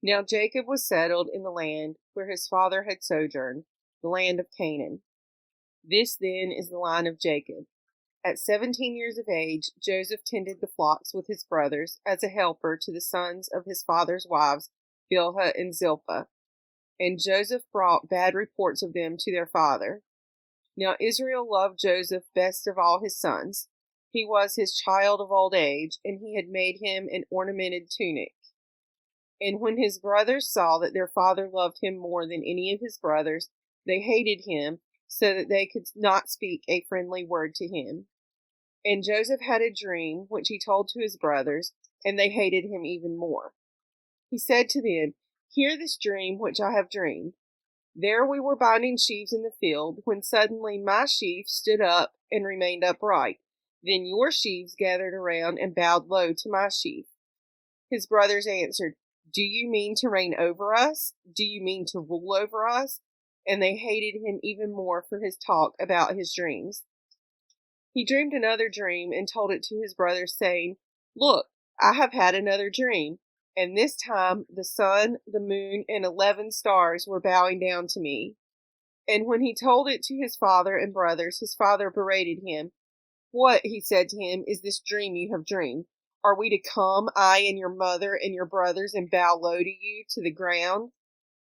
Now Jacob was settled in the land where his father had sojourned, the land of Canaan. This then is the line of Jacob. At 17 years of age, Joseph tended the flocks with his brothers as a helper to the sons of his father's wives, Bilhah and Zilpah. And Joseph brought bad reports of them to their father. Now Israel loved Joseph best of all his sons. He was his child of old age, and he had made him an ornamented tunic. And when his brothers saw that their father loved him more than any of his brothers, they hated him, so that they could not speak a friendly word to him. And Joseph had a dream, which he told to his brothers, and they hated him even more. He said to them, "Hear this dream which I have dreamed. There we were binding sheaves in the field, when suddenly my sheaf stood up and remained upright. Then your sheaves gathered around and bowed low to my sheaf." His brothers answered, "Do you mean to reign over us? Do you mean to rule over us?" And they hated him even more for his talk about his dreams. He dreamed another dream and told it to his brothers, saying, "Look, I have had another dream, and this time the sun, the moon, and 11 stars were bowing down to me." And when he told it to his father and brothers, his father berated him. "What," he said to him, "is this dream you have dreamed? Are we to come, I and your mother and your brothers, and bow low to you to the ground?"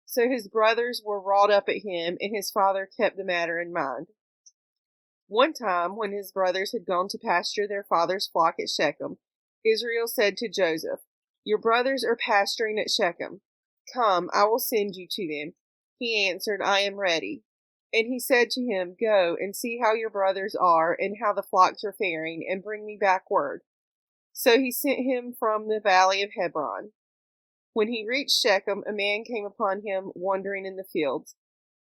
So his brothers were wrought up at him, and his father kept the matter in mind. One time, when his brothers had gone to pasture their father's flock at Shechem, Israel said to Joseph, "Your brothers are pasturing at Shechem. Come, I will send you to them." He answered, "I am ready." And he said to him, "Go and see how your brothers are and how the flocks are faring, and bring me back word." So he sent him from the valley of Hebron. When he reached Shechem, a man came upon him wandering in the fields.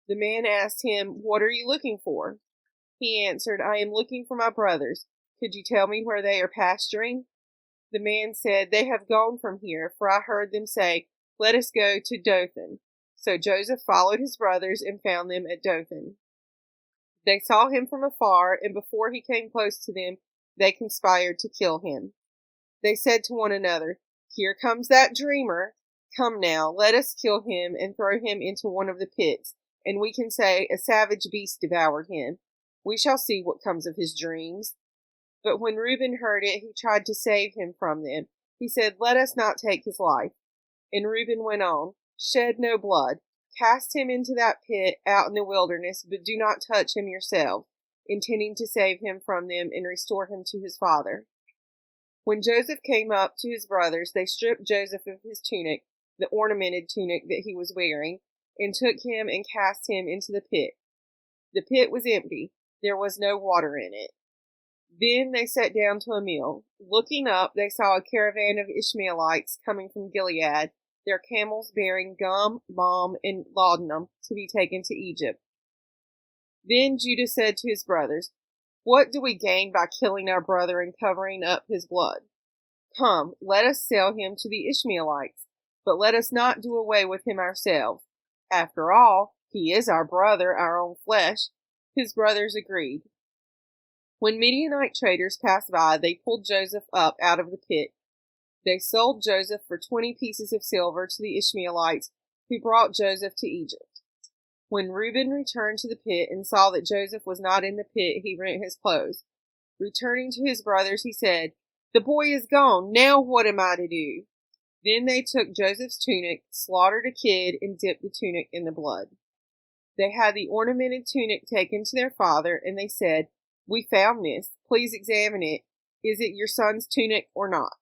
The man asked him, "What are you looking for?" He answered, "I am looking for my brothers. Could you tell me where they are pasturing?" The man said, "They have gone from here, for I heard them say, 'Let us go to Dothan.'" So Joseph followed his brothers and found them at Dothan. They saw him from afar, and before he came close to them, they conspired to kill him. They said to one another, "Here comes that dreamer. Come now, let us kill him and throw him into one of the pits, and we can say, 'A savage beast devoured him.' We shall see what comes of his dreams." But when Reuben heard it, he tried to save him from them. He said, "Let us not take his life." And Reuben went on, "Shed no blood. Cast him into that pit out in the wilderness, but do not touch him yourselves," intending to save him from them and restore him to his father. When Joseph came up to his brothers, they stripped Joseph of his tunic, the ornamented tunic that he was wearing, and took him and cast him into the pit. The pit was empty. There was no water in it. Then they sat down to a meal. Looking up, they saw a caravan of Ishmaelites coming from Gilead, their camels bearing gum, balm, and laudanum to be taken to Egypt. Then Judah said to his brothers, "What do we gain by killing our brother and covering up his blood? Come, let us sell him to the Ishmaelites, but let us not do away with him ourselves. After all, he is our brother, our own flesh." His brothers agreed. When Midianite traders passed by, they pulled Joseph up out of the pit. They sold Joseph for 20 pieces of silver to the Ishmaelites, who brought Joseph to Egypt. When Reuben returned to the pit and saw that Joseph was not in the pit, he rent his clothes. Returning to his brothers, he said, "The boy is gone. Now what am I to do?" Then they took Joseph's tunic, slaughtered a kid, and dipped the tunic in the blood. They had the ornamented tunic taken to their father, and they said, "We found this. Please examine it. Is it your son's tunic or not?"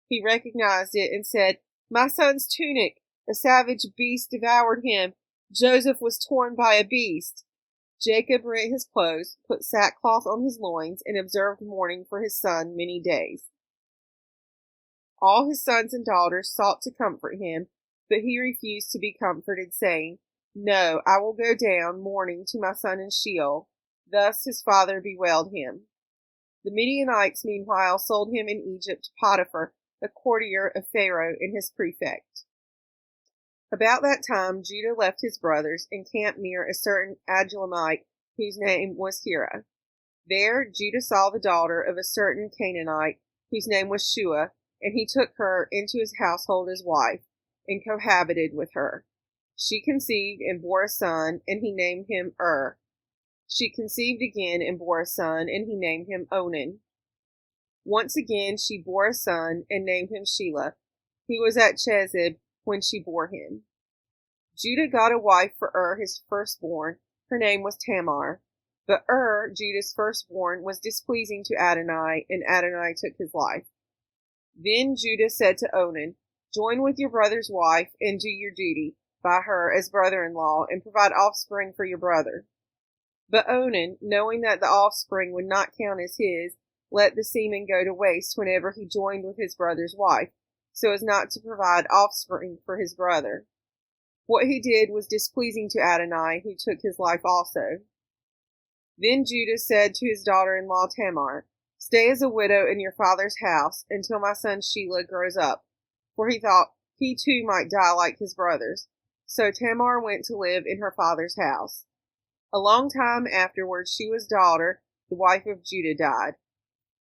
He recognized it and said, "My son's tunic. A savage beast devoured him. Joseph was torn by a beast." Jacob rent his clothes, put sackcloth on his loins, and observed mourning for his son many days. All his sons and daughters sought to comfort him, but he refused to be comforted, saying, "No, I will go down mourning to my son in Sheol." Thus his father bewailed him. The Midianites, meanwhile, sold him in Egypt to Potiphar, a courtier of Pharaoh and his prefect. About that time Judah left his brothers and camped near a certain Adullamite whose name was Hira. There Judah saw the daughter of a certain Canaanite whose name was Shua, and he took her into his household as wife. and cohabited with her. She conceived and bore a son, and he named him She conceived again and bore a son, and he named him Onan. Once again she bore a son, and named him Shelah. He was at Chezib when she bore him. Judah got a wife for his firstborn. Her name was Tamar. But Judah's firstborn, was displeasing to Adonai, and Adonai took his life. Then Judah said to Onan, "Join with your brother's wife, and do your duty by her as brother-in-law, and provide offspring for your brother." But Onan, knowing that the offspring would not count as his, let the semen go to waste whenever he joined with his brother's wife, so as not to provide offspring for his brother. What he did was displeasing to Adonai, who took his life also. Then Judah said to his daughter-in-law Tamar, "Stay as a widow in your father's house until my son Shelah grows up," for he thought he too might die like his brothers. So Tamar went to live in her father's house. A long time afterwards Shulah's daughter, the wife of Judah, died.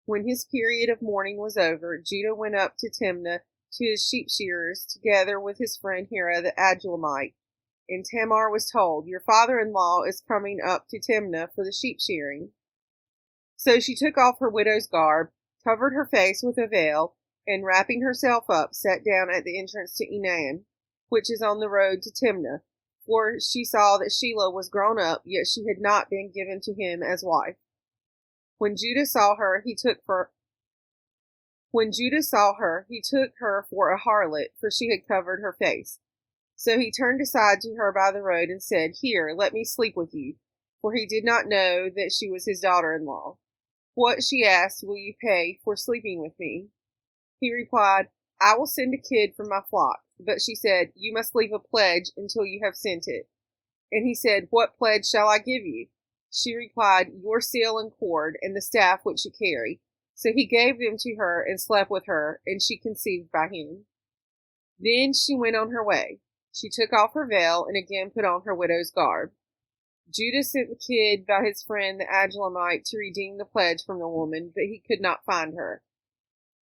When his period of mourning was over, Judah went up to Timnah to his sheep shearers, together with his friend Hira the Adullamite. And Tamar was told, "Your father-in-law is coming up to Timnah for the sheep shearing." So she took off her widow's garb, covered her face with a veil, and wrapping herself up, sat down at the entrance to Enaim, which is on the road to Timnah, for she saw that Shelah was grown up, yet she had not been given to him as wife. When Judah saw her, he took her for a harlot, for she had covered her face. So he turned aside to her by the road and said, "Here, let me sleep with you," for he did not know that she was his daughter-in-law. "What," she asked, "will you pay for sleeping with me?" He replied, "I will send a kid from my flock." But she said, "You must leave a pledge until you have sent it." And he said, "What pledge shall I give you?" She replied, "Your seal and cord, and the staff which you carry." So he gave them to her and slept with her, and she conceived by him. Then she went on her way. She took off her veil and again put on her widow's garb. Judah sent the kid by his friend the Adullamite to redeem the pledge from the woman, but he could not find her.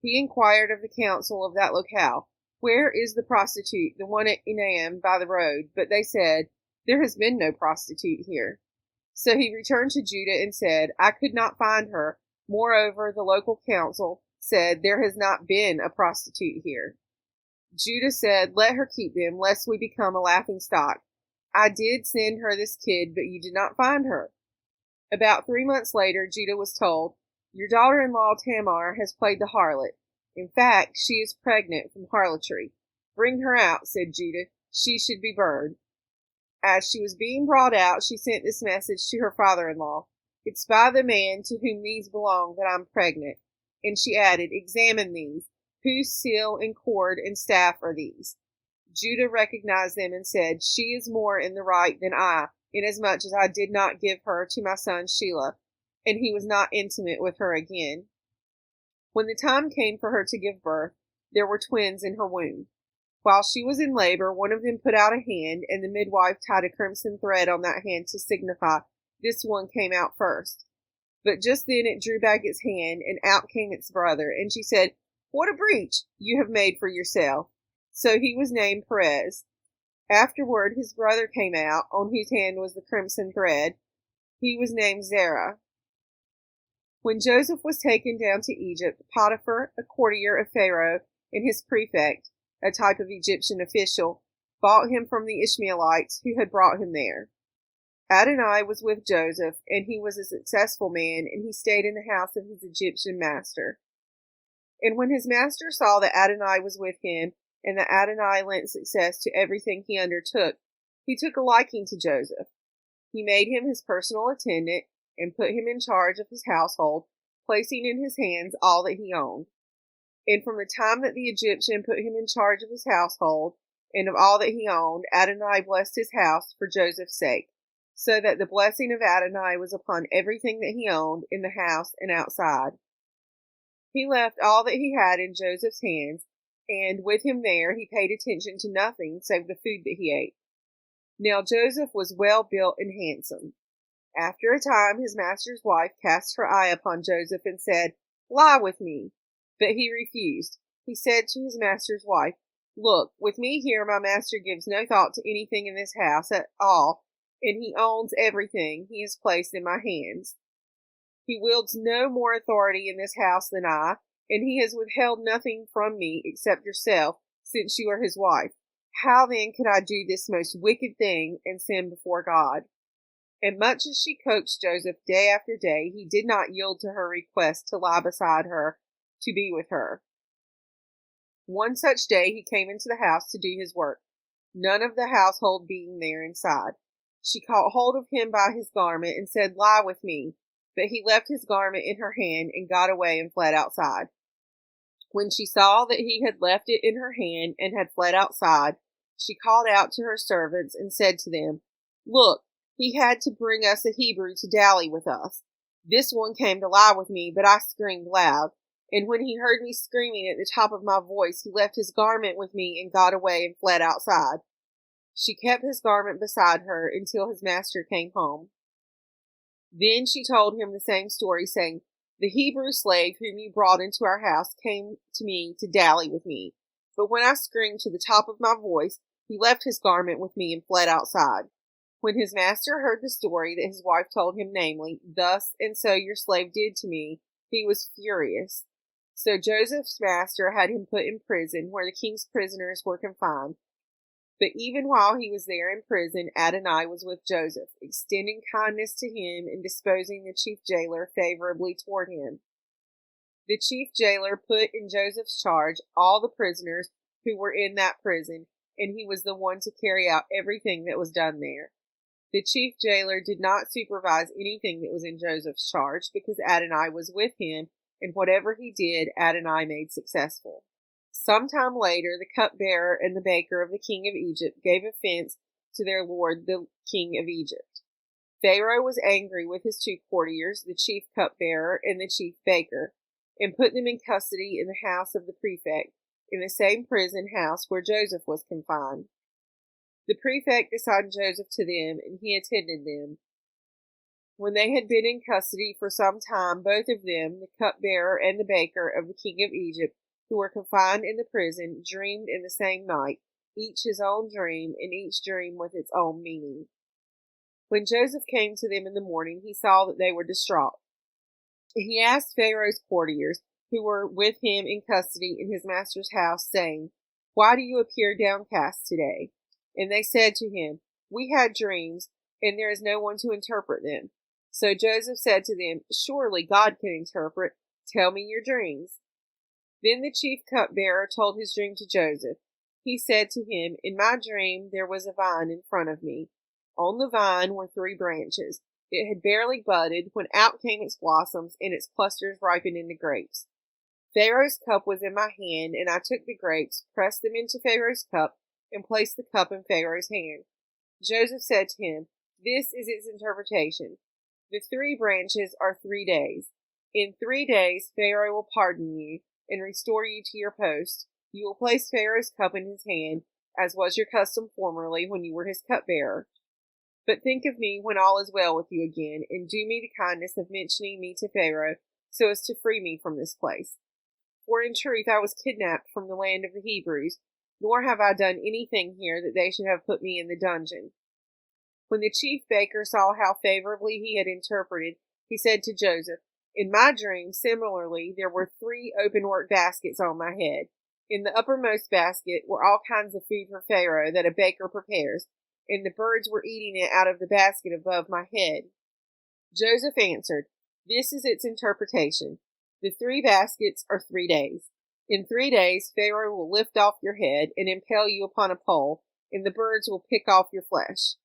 He inquired of the council of that locale, "Where is the prostitute, the one at Enaim by the road?" But they said, "There has been no prostitute here." So he returned to Judah and said, "I could not find her. Moreover, the local council said, 'There has not been a prostitute here.'" Judah said, "Let her keep them, lest we become a laughing stock. I did send her this kid, but you did not find her." About 3 months later, Judah was told, "Your daughter-in-law Tamar has played the harlot. In fact, she is pregnant from harlotry. Bring her out," said Judah. "She should be burned." As she was being brought out, she sent this message to her father-in-law, "It's by the man to whom these belong that I'm pregnant." And she added, "Examine these. Whose seal and cord and staff are these?" Judah recognized them and said, "She is more in the right than I, inasmuch as I did not give her to my son Shelah," and he was not intimate with her again. When the time came for her to give birth, there were twins in her womb. While she was in labor, one of them put out a hand, and the midwife tied a crimson thread on that hand to signify, "This one came out first." But just then it drew back its hand, and out came its brother, and she said, "What a breach you have made for yourself." So he was named Perez. Afterward his brother came out, on whose hand was the crimson thread. He was named Zerah. When Joseph was taken down to Egypt, Potiphar, a courtier of Pharaoh, and his prefect, a type of Egyptian official, bought him from the Ishmaelites who had brought him there. Adonai was with Joseph, and he was a successful man, and he stayed in the house of his Egyptian master. And when his master saw that Adonai was with him, and that Adonai lent success to everything he undertook, he took a liking to Joseph. He made him his personal attendant, and put him in charge of his household, placing in his hands all that he owned. And from the time that the Egyptian put him in charge of his household, and of all that he owned, Adonai blessed his house for Joseph's sake, so that the blessing of Adonai was upon everything that he owned, in the house and outside. He left all that he had in Joseph's hands, and with him there he paid attention to nothing save the food that he ate. Now Joseph was well built and handsome. After a time his master's wife cast her eye upon Joseph and said, "Lie with me." But he refused. He said to his master's wife, Look, with me here, my master gives no thought to anything in this house at all, and he owns everything he has placed in my hands. He wields no more authority in this house than I, and he has withheld nothing from me except yourself, since you are his wife. How then could I do this most wicked thing and sin before God? And much as she coaxed Joseph day after day, he did not yield to her request to lie beside her, to be with her. One such day he came into the house to do his work, none of the household being there inside. She caught hold of him by his garment and said, "Lie with me." But he left his garment in her hand and got away and fled outside. When she saw that he had left it in her hand and had fled outside, she called out to her servants and said to them, "Look, he had to bring us a Hebrew to dally with us. This one came to lie with me, but I screamed loud. And when he heard me screaming at the top of my voice, he left his garment with me and got away and fled outside." She kept his garment beside her until his master came home. Then she told him the same story, saying, "The Hebrew slave whom you brought into our house came to me to dally with me. But when I screamed to the top of my voice, he left his garment with me and fled outside." When his master heard the story that his wife told him, namely, "Thus and so your slave did to me," he was furious. So Joseph's master had him put in prison, where the king's prisoners were confined. But even while he was there in prison, Adonai was with Joseph, extending kindness to him and disposing the chief jailer favorably toward him. The chief jailer put in Joseph's charge all the prisoners who were in that prison, and he was the one to carry out everything that was done there. The chief jailer did not supervise anything that was in Joseph's charge, because Adonai was with him, and whatever he did, Adonai made successful. Sometime later, the cupbearer and the baker of the king of Egypt gave offense to their lord, the king of Egypt. Pharaoh was angry with his two courtiers, the chief cupbearer and the chief baker, and put them in custody in the house of the prefect, in the same prison house where Joseph was confined. The prefect assigned Joseph to them, and he attended them. When they had been in custody for some time, both of them, the cupbearer and the baker of the king of Egypt, who were confined in the prison, dreamed in the same night, each his own dream, and each dream with its own meaning. When Joseph came to them in the morning, he saw that they were distraught. He asked Pharaoh's courtiers, who were with him in custody in his master's house, saying, "Why do you appear downcast today?" And they said to him, "We had dreams, and there is no one to interpret them." So Joseph said to them, "Surely God can interpret. Tell me your dreams." Then the chief cupbearer told his dream to Joseph. He said to him, "In my dream there was a vine in front of me. On the vine were 3 branches. It had barely budded when out came its blossoms, and its clusters ripened into grapes. Pharaoh's cup was in my hand, and I took the grapes, pressed them into Pharaoh's cup, and placed the cup in Pharaoh's hand." Joseph said to him, "This is its interpretation. The 3 branches are 3 days. In 3 days Pharaoh will pardon you and restore you to your post. You will place Pharaoh's cup in his hand, as was your custom formerly when you were his cupbearer. But think of me when all is well with you again, and do me the kindness of mentioning me to Pharaoh, so as to free me from this place. For in truth I was kidnapped from the land of the Hebrews, nor have I done anything here that they should have put me in the dungeon." When the chief baker saw how favorably he had interpreted, he said to Joseph, "In my dream, similarly, there were 3 open-work baskets on my head. In the uppermost basket were all kinds of food for Pharaoh that a baker prepares, and the birds were eating it out of the basket above my head." Joseph answered, "This is its interpretation. The 3 baskets are 3 days. In 3 days Pharaoh will lift off your head and impale you upon a pole, and the birds will pick off your flesh.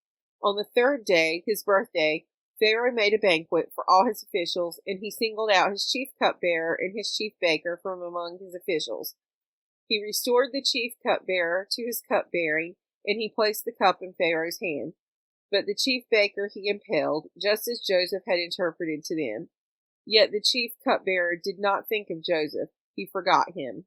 On the 3rd day, his birthday, Pharaoh made a banquet for all his officials, and he singled out his chief cupbearer and his chief baker from among his officials. He restored the chief cupbearer to his cupbearing, and he placed the cup in Pharaoh's hand. But the chief baker he impaled, just as Joseph had interpreted to them. Yet the chief cupbearer did not think of Joseph. He forgot him.